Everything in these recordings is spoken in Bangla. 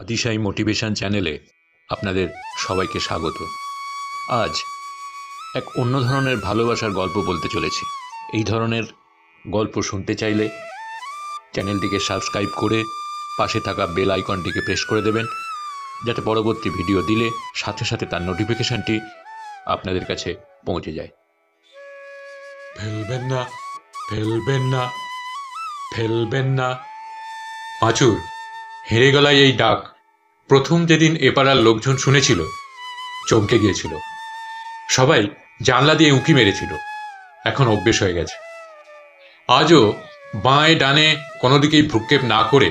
অতিশয় মোটিভেশন চ্যানেলে আপনাদের সবাইকে স্বাগত। আজ এক অন্য ধরনের ভালোবাসার গল্প বলতে চলেছি। এই ধরনের গল্প শুনতে চাইলে চ্যানেলটিকে সাবস্ক্রাইব করে পাশে থাকা বেল আইকনটিকে প্রেস করে দেবেন, যাতে পরবর্তী ভিডিও দিলে সাথে সাথে তার নোটিফিকেশনটি আপনাদের কাছে পৌঁছে যায়। ফেলবেন না, ফেলবেন না, ফেলবেন না। পাঁচুর হেরে গলায় এই ডাক প্রথম যেদিন এপাড়ার লোকজন শুনেছিল চমকে গিয়েছিল। সবাই জানলা দিয়ে উঁকি মেরেছিল। এখন অভ্যেস হয়ে গেছে। আজও বাঁয়ে ডানে কোনো দিকেই ভ্রুক্ষেপ না করে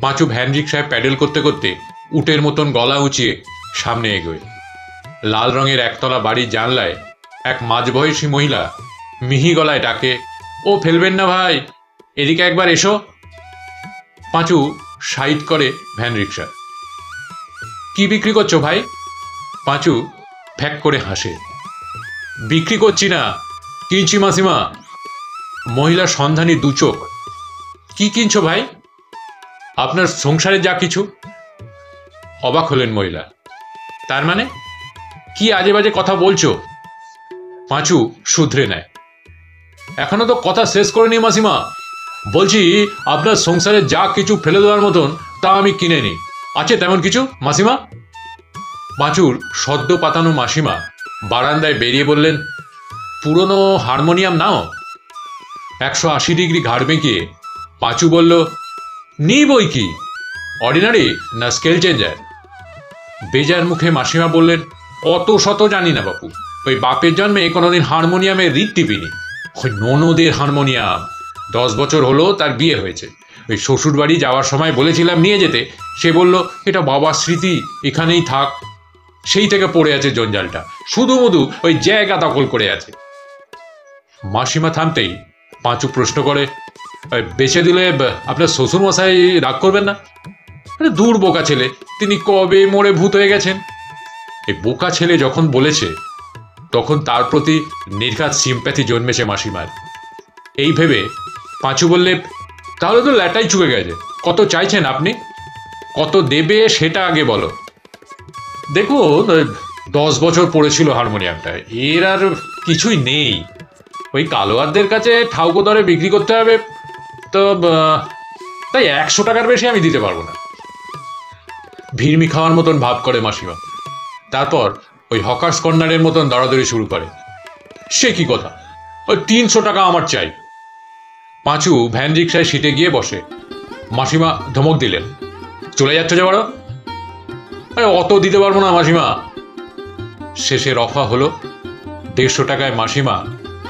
পাঁচু ভ্যান রিক্সায় প্যাডেল করতে করতে উটের মতন গলা উঁচিয়ে সামনে এগোয়। লাল রঙের একতলা বাড়ির জানলায় এক মাঝবয়সী মহিলা মিহি গলায় ডাকে, ও ফেলবেন না ভাই, এদিকে একবার এসো। পাঁচু সাইড করে ভ্যান রিক্সা। কি বিক্রি করছো ভাই? পাঁচু ফ্যাক করে হাসে। বিক্রি করছি না, কিনছি মাসিমা। মহিলার সন্ধানী দু চোখ। কি কিনছো ভাই? আপনার সংসারে যা কিছু। অবাক হলেন মহিলা। তার মানে কি আজে বাজে কথা বলছো? পাঁচু শুধরে নেয়। এখনো তো কথা শেষ করিনি মাসিমা। বলছি আপনার সংসারে যা কিছু ফেলে দেওয়ার মতন তা আমি কিনে নিই। আছে তেমন কিছু মাসিমা? পাঁচুর সদ্য পাতানো মাসিমা বারান্দায় বেরিয়ে বললেন, পুরনো হারমোনিয়াম নাও। 180 ডিগ্রি ঘাড় বেঁকিয়ে পাঁচু বলল, নি বই কি, অর্ডিনারি না স্কেল চেঞ্জার? বেজার মুখে মাসিমা বললেন, অত শত জানি না বাপু। ওই বাপের জন্মে কোনোদিন হারমোনিয়ামের রিড টিপিনি। ওই ননদের হারমোনিয়াম। 10 বছর হলো তার বিয়ে হয়েছে। ওই শ্বশুর বাড়ি যাওয়ার সময় বলেছিলাম নিয়ে যেতে, সে বলল এটা বাবার স্মৃতি, এখানেই থাক। সেই থেকে পড়ে আছে জঞ্জালটা, শুধু মধু ওই জায়গা দখল করে আছে। মাসিমা থামতেই পাঁচু প্রশ্ন করে, বেচে দিলে আপনার শ্বশুর মশাই রাগ করবেন না? আরে দূর বোকা ছেলে, তিনি কবে মরে ভূত হয়ে গেছেন। এই বোকা ছেলে যখন বলেছে তখন তার প্রতি নির্ঘাত সিম্প্যাথি জন্মেছে মাসিমার। এই ভেবে পাঁচু বললে, তাহলে তো ল্যাটাই চুকে গেছে। কত চাইছেন আপনি? কত দেবে সেটা আগে বলো। দেখুন, 10 বছর পড়েছিল হারমোনিয়ামটা, এর আর কিছুই নেই। ওই কালোয়ারদের কাছে ঠাউকো দরে বিক্রি করতে হবে, তো তাই 100 টাকার বেশি আমি দিতে পারবো না। ভিড়মি খাওয়ার মতন ভাব করে মাসিমা। তারপর ওই হকার্স কর্নারের মতন দরাদরি শুরু করে। সে কি কথা, ওই 300 টাকা আমার চাই। পাঁচু ভ্যান রিক্সায় সিটে গিয়ে বসে। মাসিমা ধমক দিলেন, চলে যাচ্ছে যে বড়। অত দিতে পারবো না মাসিমা। শেষে রফা হলো 150 টাকায় মাসিমা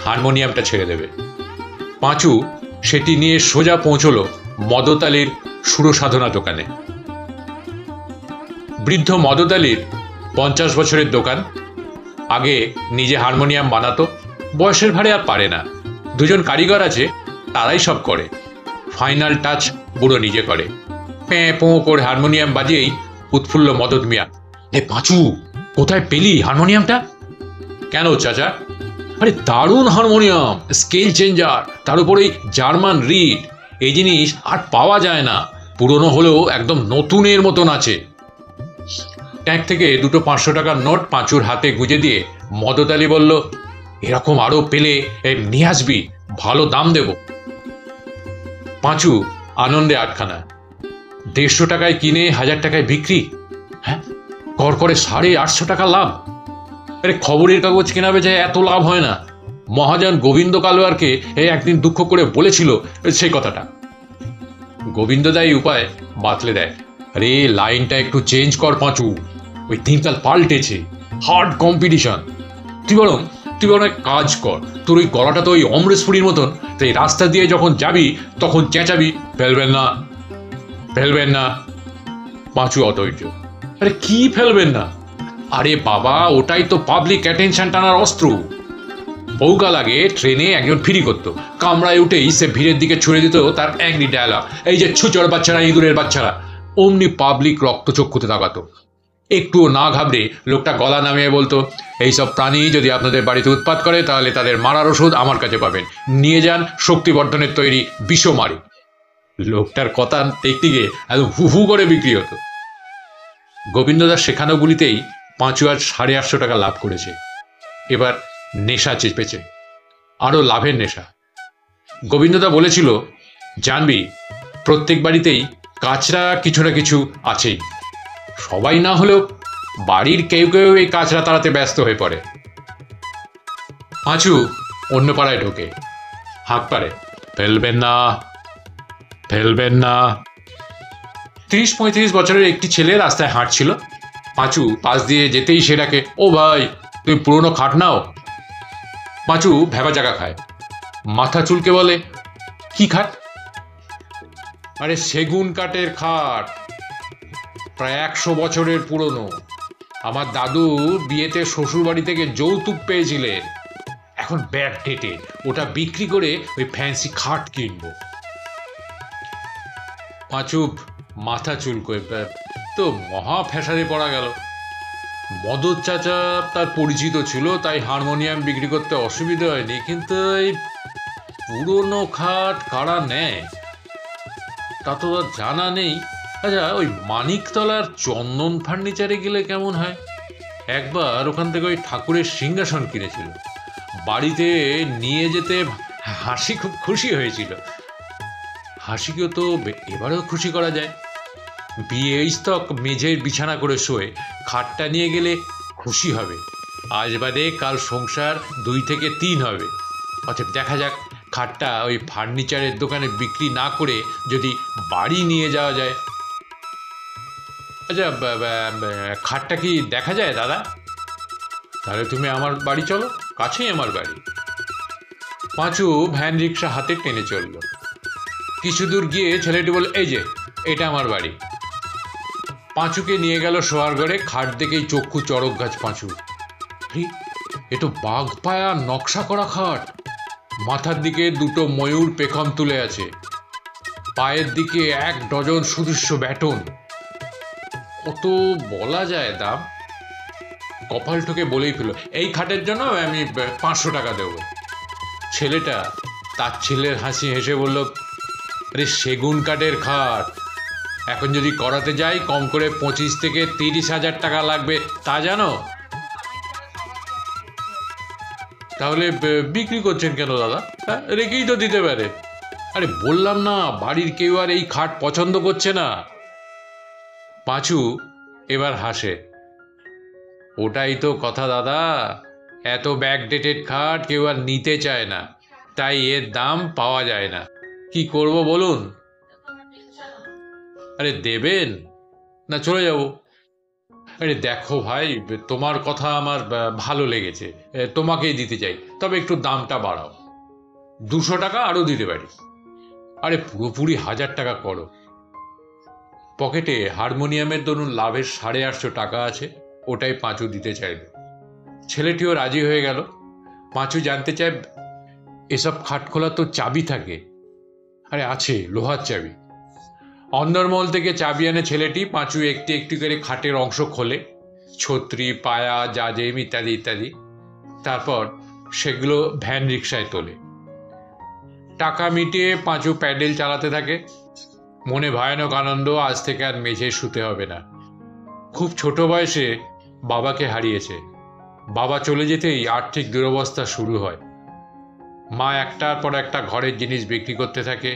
হারমোনিয়ামটা ছেড়ে দেবে। পাঁচু সেটি নিয়ে সোজা পৌঁছলো মদতালির সুরসাধনা দোকানে। বৃদ্ধ মদতালির 50 বছরের দোকান। আগে নিজে হারমোনিয়াম বানাতো, বয়সের ভারে আর পারে না। দুজন কারিগর আছে, তারাই সব করে। ফাইনাল টাচ বুড়ো নিজে করে। প্যাঁ পোঁ করে হারমোনিয়াম বাজিয়েই উৎফুল্ল মদত মিয়া, এ পাঁচু, কোথায় পেলি হারমোনিয়ামটা? কেন চাচা? আরে দারুণ হারমোনিয়াম, স্কেল চেঞ্জার, তার উপরেই জার্মান রিড। এই জিনিস আর পাওয়া যায় না। পুরনো হলেও একদম নতুনের মতন আছে। ট্যাঙ্ক থেকে দুটো 500 টাকার নোট পাঁচুর হাতে গুঁজে দিয়ে মদতালি বলল, এরকম আরো পেলে নিয়ে আসবি, ভালো দাম দেব। পাঁচু আনন্দে আটখানা। 150 টাকায় কিনে 1000 টাকায় বিক্রি। হ্যাঁ, কর করে 850 টাকা লাভ। আরে খবরের কাগজ কেনা বেচে এত লাভ হয় না। মহাজন গোবিন্দ কালোয়ারকে একদিন দুঃখ করে বলেছিল সেই কথাটা। গোবিন্দদাই উপায় বাতলে দেয়, আরে লাইনটা একটু চেঞ্জ কর পাঁচু, ওই দিনকাল পাল্টেছে, হার্ড কম্পিটিশন। তুই বরং এক কাজ কর, তোর ওই গলাটা তো ওই অমরেশপুরীর মতন, তাই রাস্তা দিয়ে যখন যাবি তখন চেঁচাবি, ফেলবেন না, ফেলবেন না। পাঁচু অধৈর্য, আরে কি ফেলবেন না? আরে বাবা, ওটাই তো পাবলিক অ্যাটেনশন টানার অস্ত্র। বহুকাল আগে ট্রেনে একজন ফিরি করতো, কামরায় উঠেই সে ভিড়ের দিকে ছুড়ে দিত তার অ্যাংরি ডায়ালগ, এই যে ছুচড় বাচ্চারা, ইঁদুরের বাচ্চারা। অমনি পাবলিক রক্তচক্ষুতে তাকাতো। একটুও না ঘাবড়ে লোকটা গলা নামিয়ে বলতো, এইসব প্রাণী যদি আপনাদের বাড়িতে উৎপাত করে তাহলে তাদের মারার ওষুধ আমার কাছে পাবেন, নিয়ে যান, শক্তিবর্ধনের তৈরি বিষমারি। লোকটার কথা টেকটিকে একদম হু হু করে বিক্রি হতো। গোবিন্দদার শেখানো গুলিতেই পাঁচু আজ 850 টাকা লাভ করেছে। এবার নেশা চেপেছে, আরও লাভের নেশা। গোবিন্দদা বলেছিল, জানবি প্রত্যেক বাড়িতেই কাচরা কিছু না কিছু আছেই। সবাই না হলেও বাড়ির কেউ কেউ এই কাচরা তাড়াতে ব্যস্ত হয়ে পড়ে। পাঁচু অন্য পাড়ায় ঢোকে, হাঁক পারে, ফেলবেন না, ফেলবেন না। 30-35 বছরের একটি ছেলে রাস্তায় হাঁটছিল। পাঁচু পাশ দিয়ে যেতেই সে ডাকে, ও ভাই, তুমি পুরনো খাট নাও। পাঁচু ভেবা জায়গা খায়, মাথা চুলকে বলে, কি খাট? আরে সেগুন কাঠের খাট, প্রায় 100 বছরের পুরনো। আমার দাদু বিয়েতে শ্বশুর বাড়ি থেকে যৌতুক পেয়েছিলেন, এখন ব্যাক ডেটে। ওটা বিক্রি করে ওই ফ্যান্সি খাট কিনবো। পাঁচু মাথা চুলকোয়, তো মহা ফ্যাসাদে পড়া গেল। মদত চাচা তার পরিচিত ছিল, তাই হারমোনিয়াম বিক্রি করতে অসুবিধা হয়নি, কিন্তু এই পুরনো খাট কারা নেয় তা তো আর জানা নেই। আচ্ছা, ওই মানিকতলার চন্দন ফার্নিচারে গেলে কেমন হয়? একবার ওখান থেকে ওই ঠাকুরের সিংহাসন কিনেছিল, বাড়িতে নিয়ে যেতে হাসি খুব খুশি হয়েছিল। হাসিকেও তো এবারেও খুশি করা যায়। বিয়ে স্তক মেঝের বিছানা করে শোয়ে, খাটটা নিয়ে গেলে খুশি হবে। আজ বাদে কাল সংসার 2 থেকে 3 হবে। অতএব দেখা যাক, খাটটা ওই ফার্নিচারের দোকানে বিক্রি না করে যদি বাড়ি নিয়ে যাওয়া যায়। আচ্ছা, খাটটা কি দেখা যায় দাদা? তাহলে তুমি আমার বাড়ি চলো, কাছেই আমার বাড়ি। পাঁচু ভ্যান রিক্সা হাতে টেনে চলল। কিছু দূর গিয়ে ছেলেটি বলল, এই যে এটা আমার বাড়ি। পাঁচুকে নিয়ে গেল শোয়ার ঘরে। খাট দেখেই চক্ষু চড়ক গাছ পাঁচু। এ তো বাঘ পায়া নকশা করা খাট। মাথার দিকে 2টো ময়ূর পেখম তুলে আছে, পায়ের দিকে 1 ডজন সুদৃশ্য ব্যাটন। কত বলা যায় দাম? কপাল ঠুকে বলেই ফেলো, এই খাটের জন্য আমি 500 টাকা দেব। ছেলেটা তার ছেলের হাসি হেসে বলল, আরে সেগুন কাঠের খাট, এখন যদি করাতে যাই কম করে 25 থেকে 30,000 টাকা লাগবে, তা জানো? তাহলে বিক্রি করছেন কেন দাদা? রেখেই তো দিতে পারে। আরে বললাম না, বাড়ির কেউ আর এই খাট পছন্দ করছে না। পাঁচু এবার হাসে, ওটাই তো কথা দাদা, এত ব্যাকডেটেড খাট কেউ আর নিতে চায় না, তাই এর দাম পাওয়া যায় না। কি করব বলুন? আরে দেবেন না চলে যাব? আরে দেখো ভাই, তোমার কথা আমার ভালো লেগেছে, তোমাকেই দিতে চাই, তবে একটু দামটা বাড়াও। 200 টাকা আরও দিতে পারি। আরে পুরোপুরি 1000 টাকা করো। পকেটে হারমোনিয়ামের দরুন লাভের 850 টাকা আছে, ওটাই পাঁচু দিতে চাইল। ছেলেটিও রাজি হয়ে গেল। পাঁচু জানতে চায়, এসব খাট খোলা তো চাবি থাকে? আরে আছে, লোহার চাবি। অন্দরমহল থেকে চাবি আনে ছেলেটি। পাঁচু একটি একটি করে খাটের অংশ খোলে, ছত্রি, পায়া, জাজেম ইত্যাদি ইত্যাদি। তারপর সেগুলো ভ্যান রিক্সায় তোলে। টাকা মিটিয়ে পাঁচু প্যাডেল চালাতে থাকে। মনে ভয়ানক আনন্দ, আজ থেকে আর মেঝে শুতে হবে না। খুব ছোট বয়সে বাবাকে হারিয়েছে। বাবা চলে যেতেই আর্থিক দুরবস্থা শুরু হয়। মা একটার পর একটা ঘরের জিনিস বিক্রি করতে থাকে।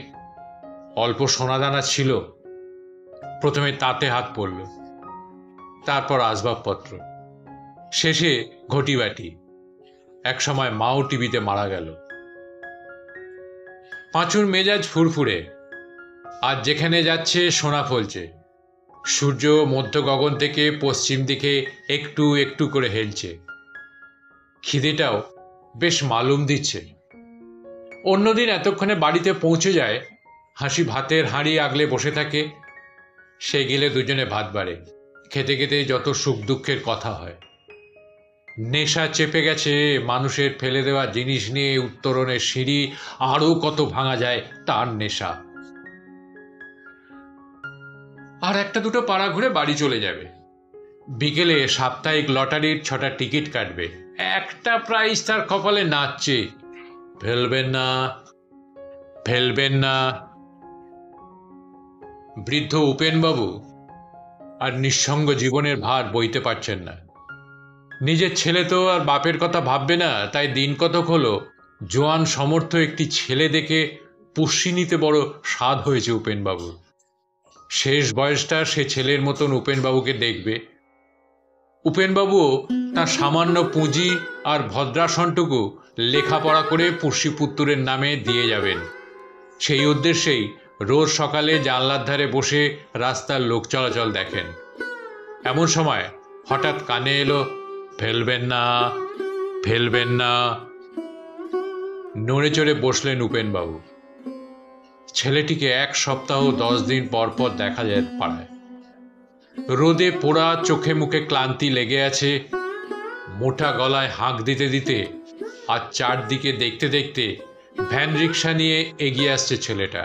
অল্প সোনাদানা ছিল, প্রথমে তাতে হাত পড়ল, তারপর আসবাবপত্র, শেষে ঘটিবাটি। একসময় মাও টিভিতে মারা গেল। পাঁচুর মেজাজ ফুরফুরে। আজ যেখানে যাচ্ছে সোনা ফলছে। সূর্য মধ্য গগন থেকে পশ্চিম দিকে একটু একটু করে হেলছে। খিদেটাও বেশ মালুম দিচ্ছে। অন্যদিন এতক্ষণে বাড়িতে পৌঁছে যায়। হাসি ভাতের হাঁড়ি আগলে বসে থাকে। সে গেলে দুজনে ভাত বাড়ে। খেতে খেতে যত সুখ দুঃখের কথা হয়। নেশা চেপে গেছে মানুষের ফেলে দেওয়া জিনিস নিয়ে উত্তরণের সিঁড়ি আরও কত ভাঙা যায় তার নেশা। আর একটা দুটো পাড়া ঘুরে বাড়ি চলে যাবে। বিকেলে সাপ্তাহিক লটারির 6টা টিকিট কাটবে। একটা প্রাইজ তার কপালে নাচছে, ফেলবেন না, ফেলবেন না। বৃদ্ধ উপেনবাবু আর নিঃসঙ্গ জীবনের ভার বইতে পারছেন না। নিজের ছেলে তো আর বাপের কথা ভাববে না, তাই দিন কতক হলো জোয়ান সমর্থ একটি ছেলে দেখে পুষ্যি নিতে বড় স্বাদ হয়েছে উপেনবাবুর। শেষ বয়সটা সে ছেলের মতন উপেনবাবুকে দেখবে। উপেনবাবুও তার সামান্য পুঁজি আর ভদ্রাসনটুকু লেখাপড়া করে পুষ্যিপুত্তুরের নামে দিয়ে যাবেন। সেই উদ্দেশ্যেই রোজ সকালে জানলার ধারে বসে রাস্তার লোক চলাচল দেখেন। এমন সময় হঠাৎ কানে এলো, ফেলবেন না, ফেলবেন না। নড়ে চড়ে বসলেন উপেনবাবু। ছেলেটিকে 1 সপ্তাহ 10 দিন পর পর দেখা যায় পাড়ায়। রোদে পোড়া, চোখে মুখে ক্লান্তি লেগে আছে, মোটা গলায় হাঁক দিতে দিতে আর চারদিকে দেখতে দেখতে ভ্যান রিক্সা নিয়ে এগিয়ে আসছে ছেলেটা।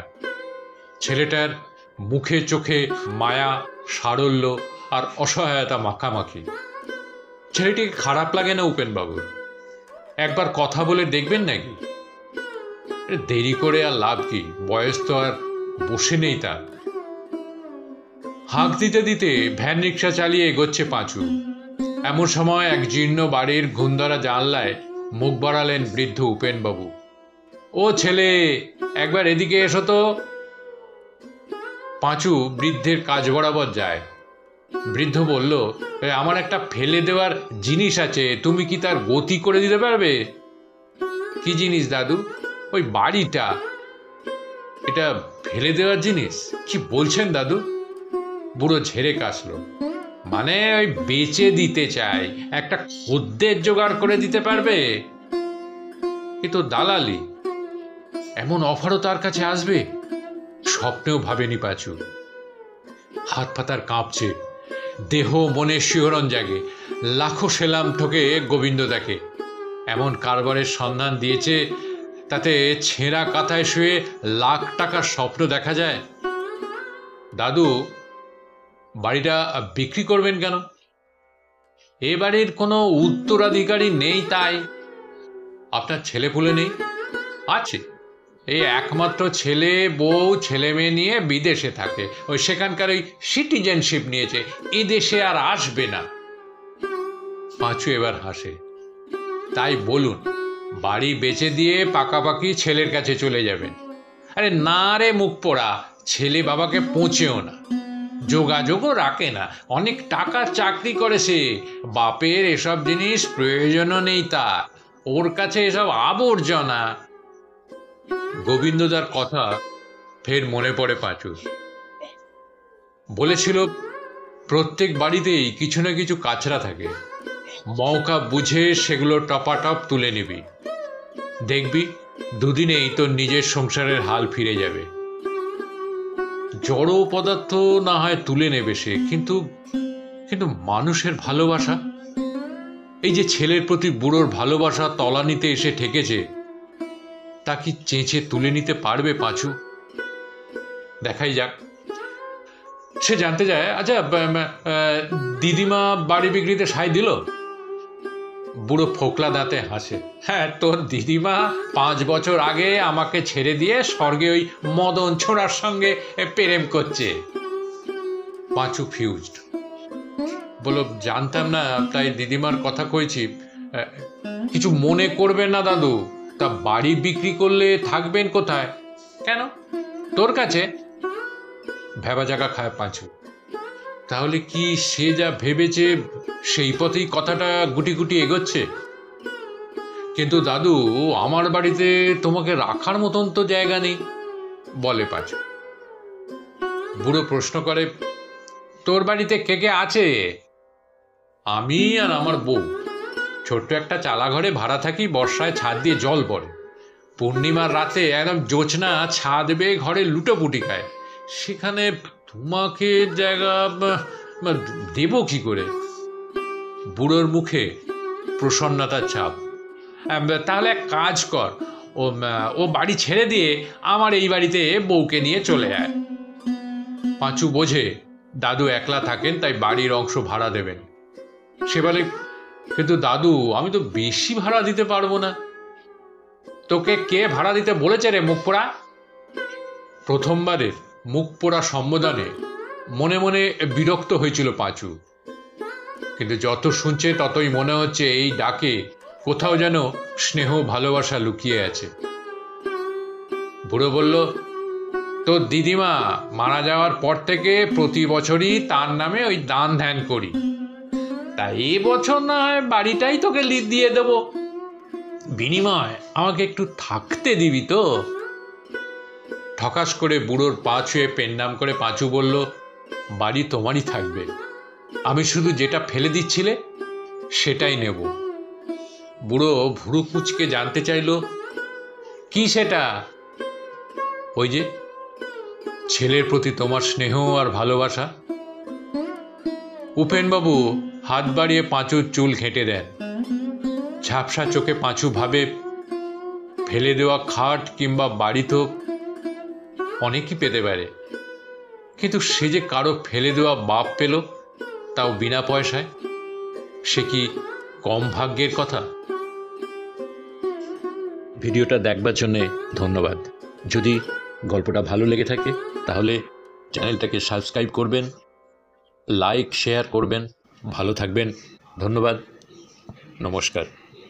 ছেলেটার মুখে চোখে মায়া, সারল্য আর অসহায়তা মাখামাখি। ছেলেটিকে খারাপ লাগে না উপেনবাবুর? একবার কথা বলে দেখবেন নাকি? দেরি করে আর লাভ কি, বয়স তো আর বসে নেই তার। হাঁক দিতে দিতে ভ্যান রিক্সা চালিয়ে এগোচ্ছে পাঁচু। এমন সময় এক জীর্ণ বাড়ির ঘুমধরা জানলায় মুখ বাড়ালেন বৃদ্ধ উপেনবাবু। ও ছেলে, একবার এদিকে এসো তো। পাঁচু বৃদ্ধের কাজ বরাবর যায়। বৃদ্ধ বলল, আমার একটা ফেলে দেওয়ার জিনিস আছে, তুমি কি তার গতি করে দিতে পারবে? কি জিনিস দাদু? ওই বাড়িটা। এটা ফেলে দেওয়ার জিনিস? কি বলছেন দাদু? বুড়ো ঝেড়ে কাশল। মানে ওই বেচে দিতে চাই, একটা খদ্দের জোগাড় করে দিতে পারবে? এ তো দালালি। এমন অফারও তার কাছে আসবে? স্বপ্নেও ভাবেনি পাঁচু। হাত পাতার কাঁপছে, দেহ মনে শিহরণ জাগে। লাখো সেলাম ঠকে গোবিন্দ দেখে। এমন কারবারের সন্ধান দিয়েছে, তাতে ছেঁড়া কাঁথায় শুয়ে লাখ টাকার স্বপ্ন দেখা যায়। দাদু, বাড়িটা বিক্রি করবেন কেন? এ বাড়ির কোনো উত্তরাধিকারী নেই তাই। আপনার ছেলেপুলে নেই? আছে। এই একমাত্র ছেলে, বউ, ছেলে মেয়ে নিয়ে বিদেশে থাকে। ওই সেখানকার ওই সিটিজেনশিপ নিয়েছে, এ দেশে আর আসবে না। পাঁচু এবার হাসে। তাই বলুন, বাড়ি বেচে দিয়ে পাকাপাকি ছেলের কাছে চলে যাবেন। আরে না রে মুখ পোড়া, ছেলে বাবাকে পৌঁছেও না, যোগাযোগও রাখে না। অনেক টাকার চাকরি করে সে। বাপের এসব জিনিস প্রয়োজনও নেই তার, ওর কাছে এসব আবর্জনা। গোবিন্দদার কথা ফের মনে পড়ে পাঁচুর। বলেছিল, প্রত্যেক বাড়িতেই কিছু না কিছু কাচরা থাকে, মৌকা বুঝে সেগুলো টপাটপ তুলে নিবি। দেখবি দুদিনেই তোর নিজের সংসারের হাল ফিরে যাবে। জড় পদার্থ না হয় তুলে নেবে সে, কিন্তু কিন্তু মানুষের ভালোবাসা, এই যে ছেলের প্রতি বুড়োর ভালোবাসা তলানিতে এসে ঠেকেছে, তা কি চেঁচে তুলে নিতে পারবে পাঁচু? দেখাই যাক। সে জানতে যায়, আচ্ছা দিদিমা বাড়ি বিক্রিতে সায় দিল? বুড়ো ফোকলা দাঁতে হাসে। হ্যাঁ, তোর দিদিমা 5 বছর আগে আমাকে ছেড়ে দিয়ে স্বর্গে ওই মদন ছোড়ার সঙ্গে প্রেম করছে। পাঁচু ফিউজড। বলো, জানতাম না, তাই দিদিমার কথা কইছি। কিছু মনে করবেন না দাদু, তা বাড়ি বিক্রি করলে থাকবেন কোথায়? কেন, তোর কাছে? ভেবা জায়গা খায় পাঁচু। তাহলে কি সে যা ভেবেছে সেই পথেই কথাটা গুটি গুটি এগোচ্ছে? কিন্তু দাদু, আমার বাড়িতে তোমাকে রাখার মতন তো জায়গা নেই, বলে পাঁচু। বুড়ো প্রশ্ন করে, তোর বাড়িতে কে কে আছে? আমি আর আমার বউ। ছোট্ট একটা চালা ঘরে ভাড়া থাকি, বর্ষায় ছাদ দিয়ে জল পড়ে। পূর্ণিমার রাতে একদম জোছনা ছাদ বেয়ে ঘরে লুটোপুটি খায়। সেখানে তোমাকে জায়গা দেব কি করে? বুড়োর মুখে প্রসন্নতার ছাপ। তাহলে এক কাজ কর, ও বাড়ি ছেড়ে দিয়ে আমার এই বাড়িতে বউকে নিয়ে চলে আয়। পাঁচু বোঝে দাদু একলা থাকেন, তাই বাড়ির অংশ ভাড়া দেবেন। সে বলে, কিন্তু দাদু, আমি তো বেশি ভাড়া দিতে পারবো না। তোকে কে ভাড়া দিতে বলেছে রে মুখ পোড়া? প্রথমবারের মুখ পোড়া সম্বোধনে মনে মনে বিরক্ত হয়েছিল পাঁচু, কিন্তু যত শুনছে ততই মনে হচ্ছে এই ডাকে কোথাও যেন স্নেহ ভালোবাসা লুকিয়ে আছে। বুড়ো বলল, তোর দিদিমা মারা যাওয়ার পর থেকে প্রতি বছরই তার নামে ওই দান ধ্যান করি, তাই এই বছর না হয় বাড়িটাই তোকে লিজ দিয়ে দেব, বিনিময় আমাকে একটু থাকতে দিবি তো? ঠকাস করে বুড়োর পা ছুঁয়ে পেন্নাম করে পাঁচু বলল, বাড়ি তোমারই থাকবে, আমি শুধু যেটা ফেলে দিচ্ছিলে সেটাই নেব। বুড়ো ভুরু কুচকে জানতে চাইল, কি সেটা? ওই যে ছেলের প্রতি তোমার স্নেহ আর ভালোবাসা। উপেনবাবু হাত বাড়িয়ে পাঁচুর চুল ঘেঁটে দেন। ঝাপসা চোখে পাঁচু ভাবে, ফেলে দেওয়া খাট কিংবা বাড়ি তো অনেকই পেতে পারে, কিন্তু সে যে কারো ফেলে দেওয়া বাপ পেল, তাও বিনা পয়সায়, সে কি কম ভাগ্যের কথা? ভিডিওটা দেখবার জন্যে ধন্যবাদ। যদি গল্পটা ভালো লেগে থাকে তাহলে চ্যানেলটাকে সাবস্ক্রাইব করবেন, লাইক শেয়ার করবেন। ভালো থাকবেন। ধন্যবাদ। নমস্কার।